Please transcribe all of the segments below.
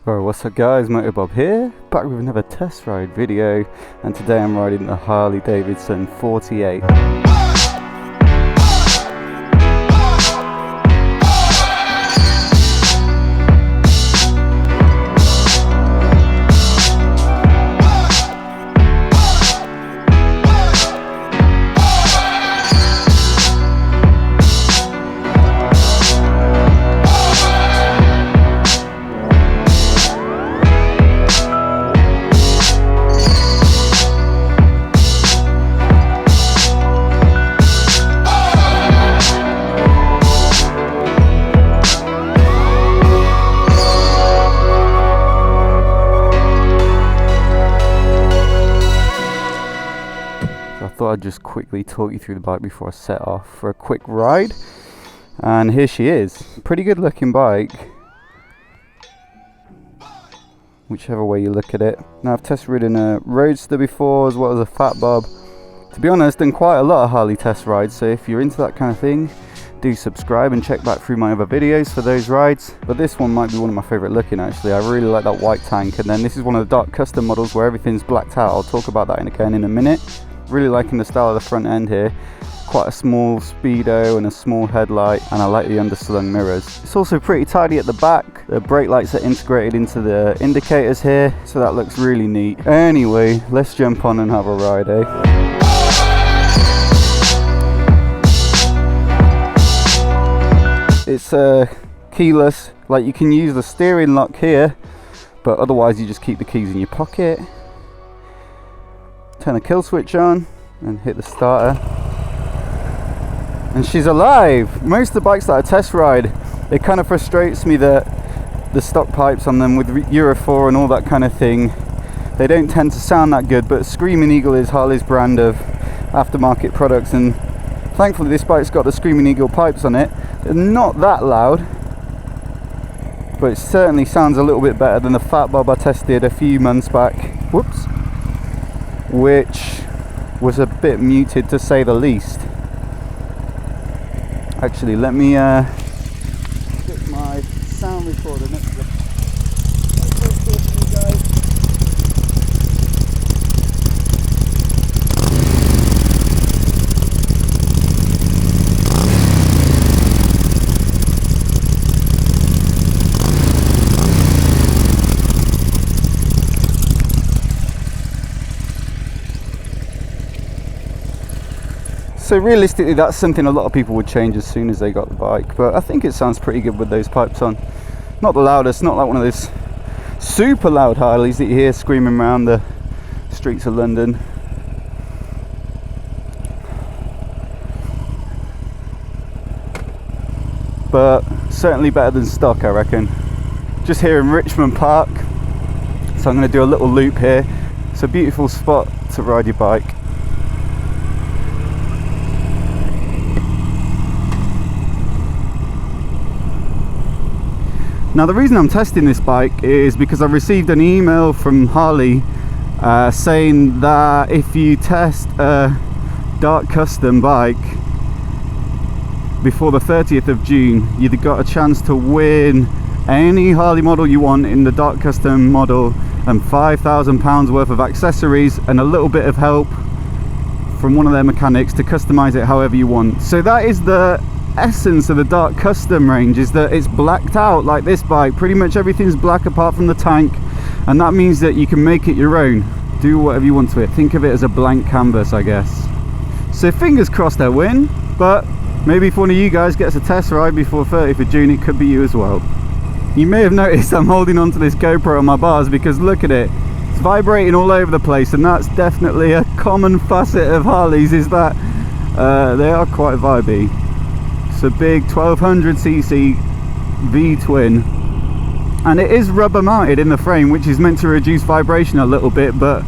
Alright, what's up guys, MOTOBOB here, back with another test ride video, and today I'm riding the Harley Davidson 48. I thought I'd just quickly talk you through the bike before I set off for a quick ride, and here she is. Pretty good looking bike, whichever way you look at it. Now I've test ridden a Roadster before as well as a Fat Bob. To be honest, done quite a lot of Harley test rides, so if you're into that kind of thing, do subscribe and check back through my other videos for those rides. But this one might be one of my favourite looking actually. I really like that white tank, and then this is one of the dark custom models where everything's blacked out. I'll talk about that again in a minute. Really liking the style of the front end here. Quite a small speedo and a small headlight, and I like the underslung mirrors. It's also pretty tidy at the back. The brake lights are integrated into the indicators here, so that looks really neat. Anyway, let's jump on and have a ride, eh? It's keyless, like you can use the steering lock here, but otherwise you just keep the keys in your pocket. Turn the kill switch on and hit the starter, and she's alive. Most of the bikes that I test ride, it kind of frustrates me that the stock pipes on them with Euro 4 and all that kind of thing, they don't tend to sound that good, but Screaming Eagle is Harley's brand of aftermarket products, and thankfully this bike's got the Screaming Eagle pipes on it. They're not that loud, but it certainly sounds a little bit better than the Fat Bob I tested a few months back. Whoops. Which was a bit muted to say the least. Actually, let me stick my sound recorder next to the guys. So realistically, that's something a lot of people would change as soon as they got the bike, but I think it sounds pretty good with those pipes on. Not the loudest, not like one of those super loud Harleys that you hear screaming around the streets of London. But certainly better than stock, I reckon. Just here in Richmond Park, so I'm going to do a little loop here. It's a beautiful spot to ride your bike. Now the reason I'm testing this bike is because I received an email from Harley saying that if you test a dark custom bike before the 30th of June, you've got a chance to win any Harley model you want in the dark custom model, and £5,000 worth of accessories and a little bit of help from one of their mechanics to customize it however you want. So that is the essence of the dark custom range, is that it's blacked out like this bike. Pretty much everything's black apart from the tank, and that means that you can make it your own, do whatever you want to it. Think of it as a blank canvas, I guess. So fingers crossed I win, but maybe if one of you guys gets a test ride before 30th of June, it could be you as well. You may have noticed I'm holding on to this GoPro on my bars because look at it, it's vibrating all over the place, and that's definitely a common facet of Harleys, is that they are quite vibey. It's a big 1200cc V-twin, and it is rubber mounted in the frame, which is meant to reduce vibration a little bit, but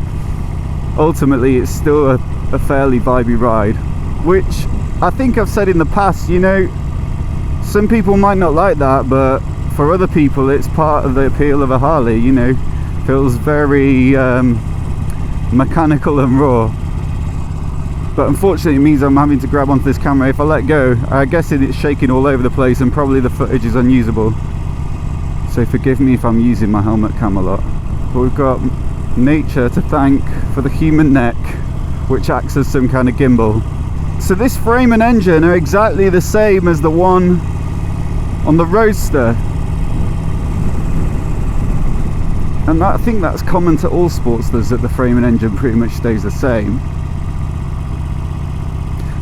ultimately it's still a fairly vibey ride, which I think I've said in the past, you know, some people might not like that, but for other people it's part of the appeal of a Harley, you know. Feels very mechanical and raw. But unfortunately it means I'm having to grab onto this camera. If I let go, I guess it's shaking all over the place and probably the footage is unusable. so forgive me if I'm using my helmet cam a lot. But we've got nature to thank for the human neck, which acts as some kind of gimbal. So this frame and engine are exactly the same as the one on the Roadster, and I think that's common to all Sportsters, that the frame and engine pretty much stays the same.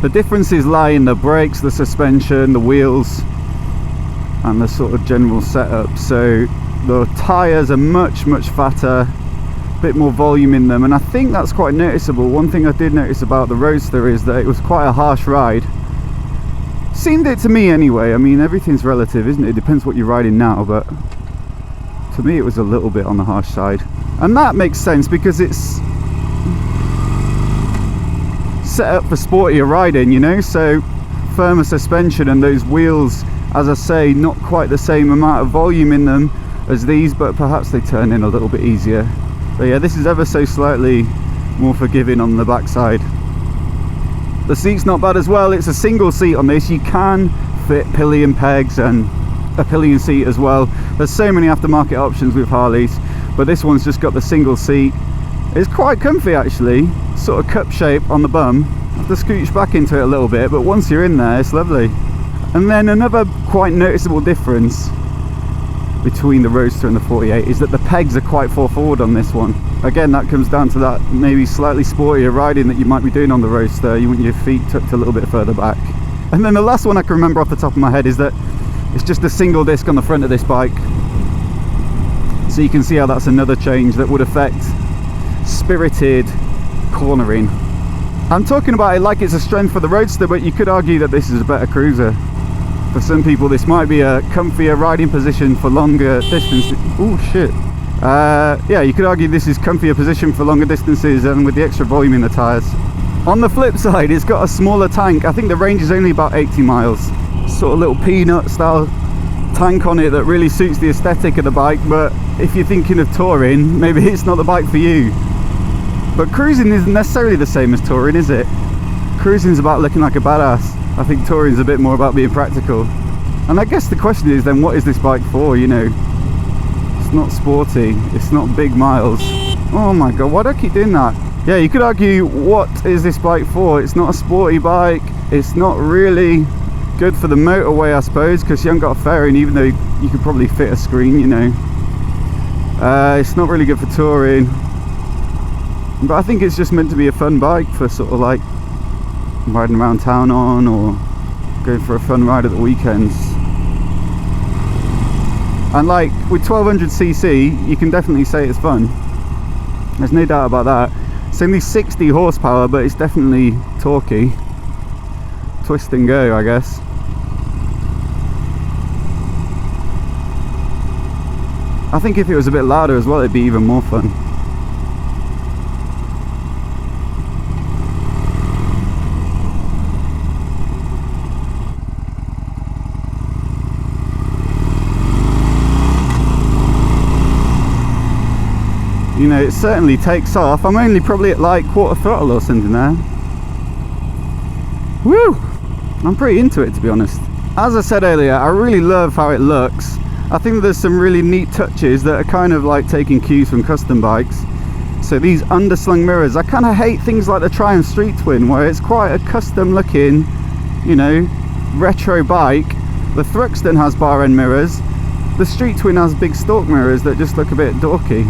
The differences lie in the brakes, the suspension, the wheels, and the sort of general setup. So the tyres are much fatter, a bit more volume in them, and I think that's quite noticeable. One thing I did notice about the Roadster is that it was quite a harsh ride. Seemed it to me anyway. I mean, everything's relative, isn't it? It depends what you're riding now, but to me it was a little bit on the harsh side. And that makes sense because it's set up for sportier riding, you know, so firmer suspension, and those wheels, as I say, not quite the same amount of volume in them as these, but perhaps they turn in a little bit easier. But yeah, this is ever so slightly more forgiving on the backside. The seat's not bad as well. It's a single seat on this. You can fit pillion pegs and a pillion seat as well. There's so many aftermarket options with Harleys, but this one's just got the single seat. It's quite comfy actually, sort of cup shape on the bum. I have to scooch back into it a little bit, but once you're in there, it's lovely. And then another quite noticeable difference between the Roadster and the 48 is that the pegs are quite far forward on this one. Again, that comes down to that maybe slightly sportier riding that you might be doing on the Roadster. You want your feet tucked a little bit further back. And then the last one I can remember off the top of my head is that it's just a single disc on the front of this bike. So you can see how that's another change that would affect spirited cornering. I'm talking about it like it's a strength for the Roadster, but you could argue that this is a better cruiser. For some people this might be a comfier riding position for longer distances. Oh shit. Yeah, you could argue this is comfier position for longer distances and with the extra volume in the tyres. On the flip side, it's got a smaller tank. I think the range is only about 80 miles. Sort of little peanut style tank on it that really suits the aesthetic of the bike, but if you're thinking of touring, maybe it's not the bike for you. But cruising isn't necessarily the same as touring, is it? Cruising's about looking like a badass. I think touring's a bit more about being practical. And I guess the question is then, what is this bike for, you know? It's not sporty, it's not big miles. Oh my god, why do I keep doing that? Yeah, you could argue, what is this bike for? It's not a sporty bike, it's not really good for the motorway, I suppose, because you haven't got a fairing, even though you could probably fit a screen, you know. It's not really good for touring. But I think it's just meant to be a fun bike for sort of like riding around town on, or going for a fun ride at the weekends. And like with 1200cc, you can definitely say it's fun. There's no doubt about that. It's only 60 horsepower, but it's definitely torquey. Twist and go, I guess. I think if it was a bit louder as well, it'd be even more fun. You know, it certainly takes off. I'm only probably at like quarter throttle or something there. Woo! I'm pretty into it, to be honest. As I said earlier, I really love how it looks. I think there's some really neat touches that are kind of like taking cues from custom bikes. So these underslung mirrors, I kind of hate things like the Triumph Street Twin, where it's quite a custom looking, you know, retro bike. The Thruxton has bar end mirrors. The Street Twin has big stalk mirrors that just look a bit dorky.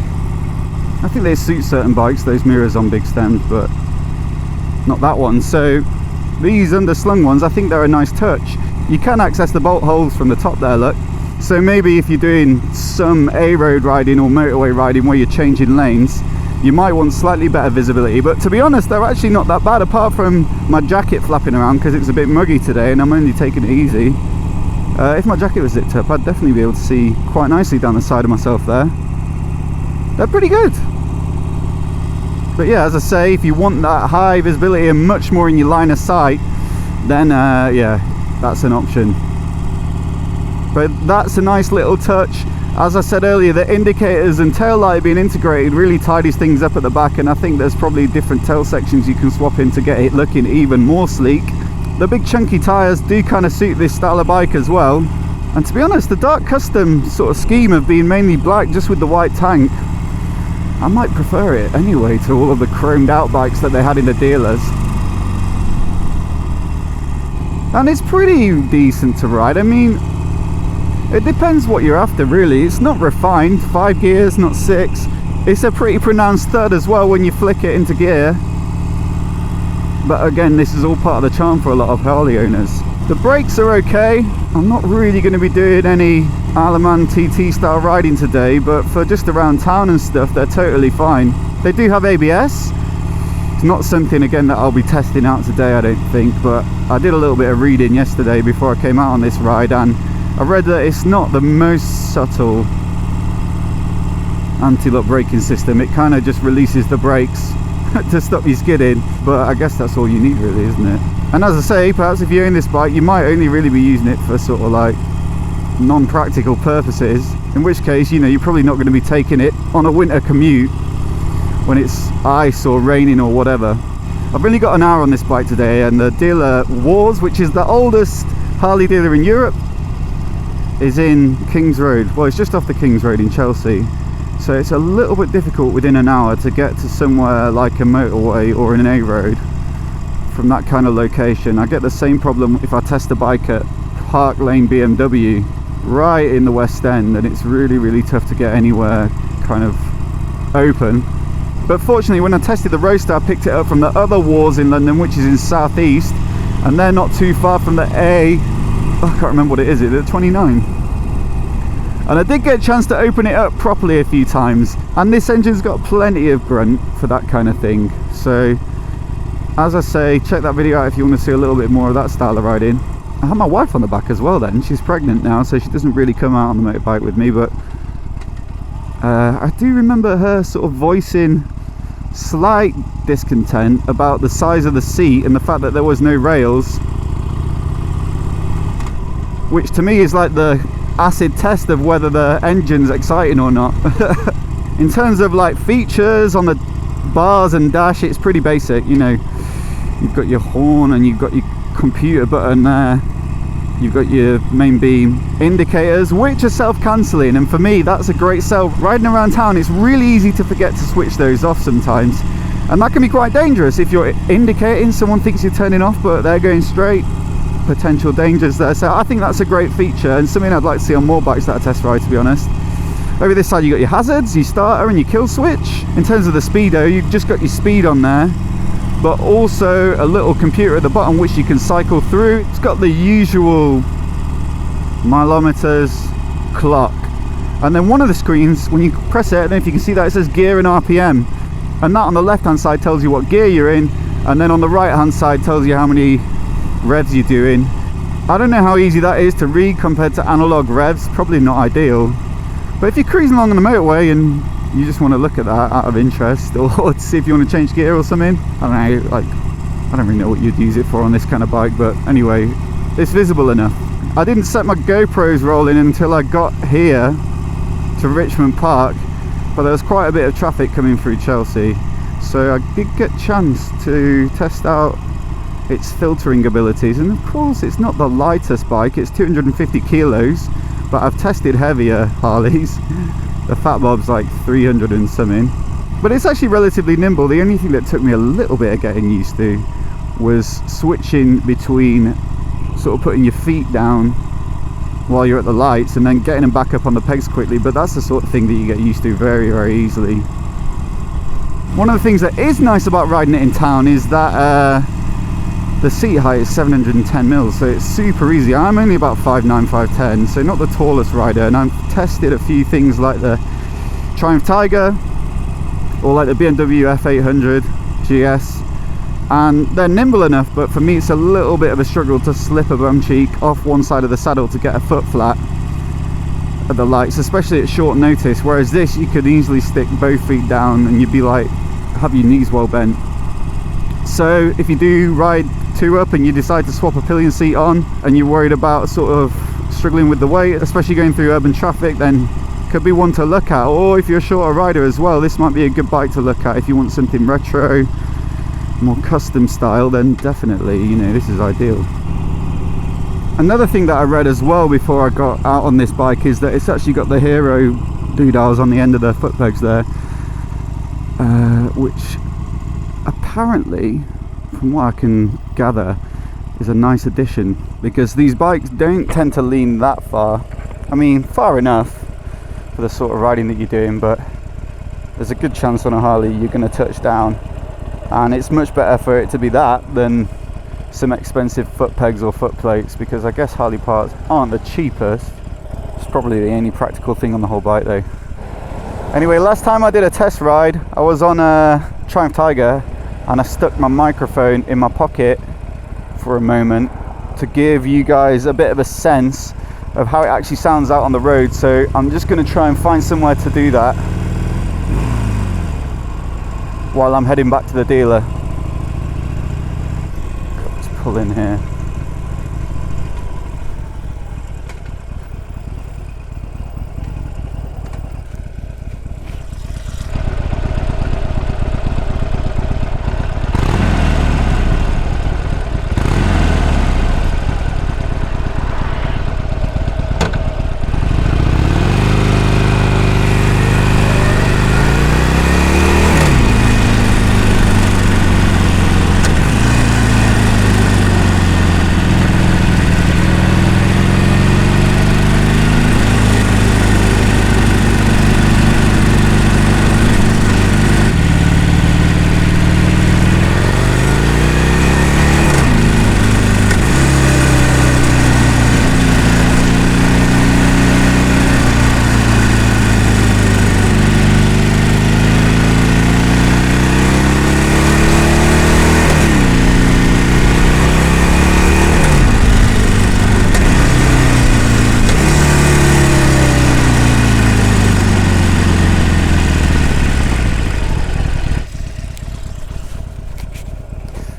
I think they suit certain bikes, those mirrors on big stems, but not that one. So these underslung ones, I think they're a nice touch. You can access the bolt holes from the top there, look. So maybe if you're doing some A-road riding or motorway riding where you're changing lanes, you might want slightly better visibility. But to be honest, they're actually not that bad, apart from my jacket flapping around because it's a bit muggy today and I'm only taking it easy. If my jacket was zipped up, I'd definitely be able to see quite nicely down the side of myself there. They're pretty good. But yeah, as I say, if you want that high visibility and much more in your line of sight, then yeah, that's an option. But that's a nice little touch. As I said earlier, the indicators and tail light being integrated really tidies things up at the back, and I think there's probably different tail sections you can swap in to get it looking even more sleek. The big chunky tyres do kind of suit this style of bike as well. And to be honest, the dark custom sort of scheme of being mainly black just with the white tank, I might prefer it anyway to all of the chromed out bikes that they had in the dealers. And it's pretty decent to ride. I mean, it depends what you're after really. It's not refined, 5 gears, not 6. It's a pretty pronounced thud as well when you flick it into gear. But again, this is all part of the charm for a lot of Harley owners. The brakes are okay. I'm not really going to be doing any Aleman TT style riding today, but for just around town and stuff, they're totally fine. They do have ABS. It's not something, again, that I'll be testing out today, I don't think, but I did a little bit of reading yesterday before I came out on this ride, and I read that it's not the most subtle anti-lock braking system. It kind of just releases the brakes to stop you skidding, but I guess that's all you need really, isn't it? And as I say, perhaps if you own this bike, you might only really be using it for sort of like non-practical purposes, in which case, you know, you're probably not going to be taking it on a winter commute when it's ice or raining or whatever. I've only got an hour on this bike today, and the dealer Warr, which is the oldest Harley dealer in Europe, is in King's Road. Well, it's just off the King's Road in Chelsea, so it's a little bit difficult within an hour to get to somewhere like a motorway or an A road from that kind of location. I get the same problem if I test a bike at Park Lane BMW right in the West End, and it's really tough to get anywhere kind of open. But fortunately, when I tested the Roadster, I picked it up from the other Warrs in London, which is in South East, and they're not too far from the I can't remember what it is, the 29. And I did get a chance to open it up properly a few times, and this engine's got plenty of grunt for that kind of thing. So as I say, check that video out if you want to see a little bit more of that style of riding. I have my wife on the back as well then. She's pregnant now, so she doesn't really come out on the motorbike with me, but I do remember her sort of voicing slight discontent about the size of the seat and the fact that there was no rails, which to me is like the acid test of whether the engine's exciting or not. In terms of like features on the bars and dash, it's pretty basic. You know, you've got your horn and you've got your computer button there, you've got your main beam indicators, which are self-cancelling, and for me that's a great sell. Riding around town, it's really easy to forget to switch those off sometimes, and that can be quite dangerous. If you're indicating, someone thinks you're turning off but they're going straight, potential dangers there. So I think that's a great feature, and something I'd like to see on more bikes that I test ride, to be honest. Over this side you got your hazards, your starter and your kill switch. In terms of the speedo, you've just got your speed on there, but also a little computer at the bottom which you can cycle through. It's got the usual mileometers, clock, and then one of the screens, when you press it, I don't know if you can see that, it says gear and RPM, and that on the left hand side tells you what gear you're in, and then on the right hand side tells you how many revs you're doing. I don't know how easy that is to read compared to analog revs, probably not ideal, but if you're cruising along on the motorway and you just want to look at that out of interest, or to see if you want to change gear or something, I don't know, like, I don't really know what you'd use it for on this kind of bike, but anyway, it's visible enough. I didn't set my GoPros rolling until I got here to Richmond Park, but there was quite a bit of traffic coming through Chelsea, so I did get a chance to test out its filtering abilities. And of course it's not the lightest bike, it's 250 kilos, but I've tested heavier Harleys. The Fat Bob's like 300 and something, but it's actually relatively nimble. The only thing that took me a little bit of getting used to was switching between sort of putting your feet down while you're at the lights and then getting them back up on the pegs quickly, but that's the sort of thing that you get used to very easily. One of the things that is nice about riding it in town is that the seat height is 710 mils, so it's super easy. I'm only about 5'9", 5'10", so not the tallest rider, and I've tested a few things like the Triumph Tiger or like the BMW F800 GS, and they're nimble enough, but for me it's a little bit of a struggle to slip a bum cheek off one side of the saddle to get a foot flat at the lights, especially at short notice, whereas this you could easily stick both feet down and you'd be like, have your knees well bent. So if you do ride two up and you decide to swap a pillion seat on and you're worried about sort of struggling with the weight, especially going through urban traffic, then could be one to look at. Or if you're a shorter rider as well, this might be a good bike to look at. If you want something retro, more custom style, then definitely, you know, this is ideal. Another thing that I read as well before I got out on this bike is that it's actually got the Hero doodles on the end of the foot pegs there, which apparently, from what I can gather, is a nice addition, because these bikes don't tend to lean that far. I mean, far enough for the sort of riding that you're doing, but there's a good chance on a Harley you're going to touch down, and it's much better for it to be that than some expensive foot pegs or foot plates, because I guess Harley parts aren't the cheapest. It's probably the only practical thing on the whole bike though. Anyway, last time I did a test ride, I was on a Triumph Tiger and I stuck my microphone in my pocket for a moment to give you guys a bit of a sense of how it actually sounds out on the road. So I'm just going to try and find somewhere to do that while I'm heading back to the dealer. Pull in here.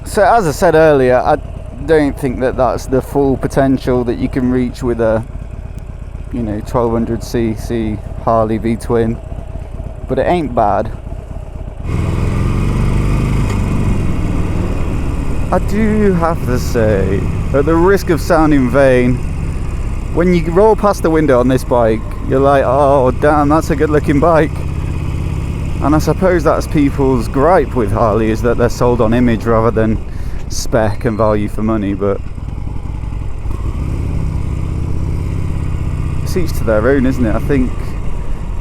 So as I said earlier, I don't think that that's the full potential that you can reach with a, 1200cc Harley V-twin, but it ain't bad. I do have to say, at the risk of sounding vain, when you roll past the window on this bike, you're like, oh damn, that's a good looking bike. And I suppose that's people's gripe with Harley, is that they're sold on image rather than spec and value for money. But it's each to their own, isn't it? I think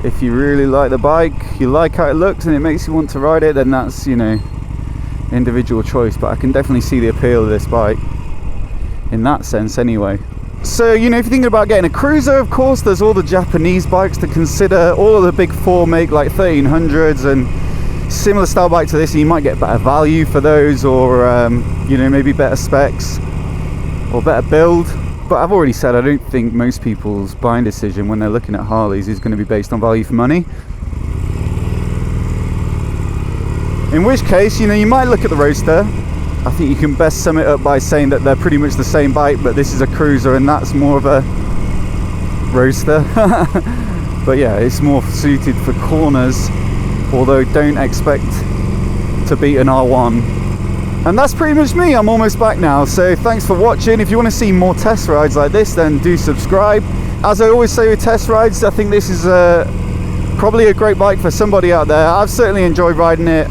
if you really like the bike, you like how it looks and it makes you want to ride it, then that's, individual choice. But I can definitely see the appeal of this bike in that sense anyway. So, if you're thinking about getting a cruiser, of course, there's all the Japanese bikes to consider. All of the big four make like 1300s and similar style bike to this, and you might get better value for those, or maybe better specs or better build. But I've already said I don't think most people's buying decision when they're looking at Harleys is going to be based on value for money. In which case, you might look at the Roadster. I think you can best sum it up by saying that they're pretty much the same bike, but this is a cruiser and that's more of a Roadster. But yeah, it's more suited for corners, although don't expect to beat an R1. And that's pretty much me. I'm almost back now, so thanks for watching. If you want to see more test rides like this, then do subscribe. As I always say with test rides, I think this is probably a great bike for somebody out there. I've certainly enjoyed riding it.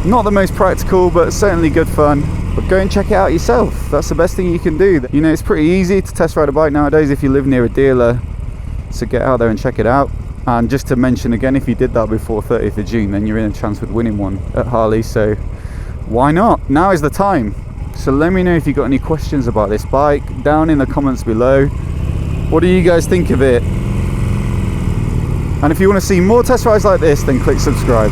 Not the most practical, but certainly good fun. But go and check it out yourself. That's the best thing you can do. It's pretty easy to test ride a bike nowadays if you live near a dealer. So get out there and check it out. And just to mention again, if you did that before 30th of June, then you're in a chance with winning one at Harley. So why not? Now is the time. So let me know if you've got any questions about this bike down in the comments below. What do you guys think of it? And if you want to see more test rides like this, then click subscribe.